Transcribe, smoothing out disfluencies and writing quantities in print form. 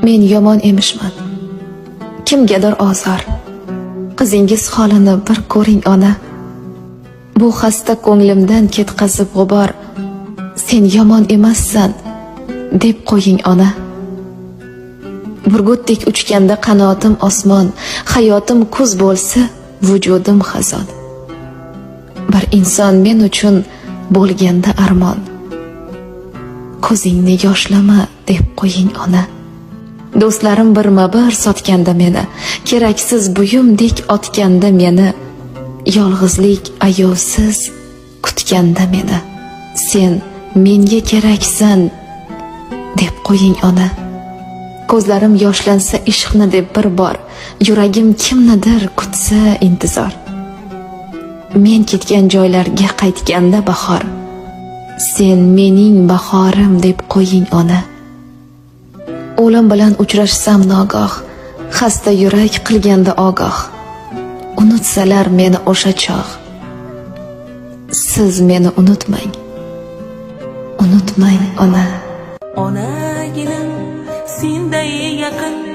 Men yomon emishman, kimgadir ozor. Qizingiz holini bir ko'ring ona. Bu xasta ko'nglimdan ketkazib g'ubor. Sen yomon emassan deb qo'ying ona. Burgutdek uchganda qanotim osmon, hayotim kuz bo'lsa, vujudim xazon. Bir inson men uchun bo'lganda armon. Ko'zingni yoshlama deb qo'ying ona. Do'stlarim birma-bir sotganda meni, keraksiz buyumdek otganda meni, yolg'izlik ayovsiz kutganda meni, sen menga keraksan deb qo'ying ona. Ko'zlarim yoshlansa ishqni deb bir bor, yuragim kimnidir kutsa intizor. Men ketgan joylarga qaytganda bahor, sen mening bahorim deb qo'ying ona. O'lim bilan uchrashsam nogoh, xasta yurak qilganda ogoh, unutsalar meni o'sha chog'. Siz meni unutmang, unutmang ona. Onagilim senday yaqin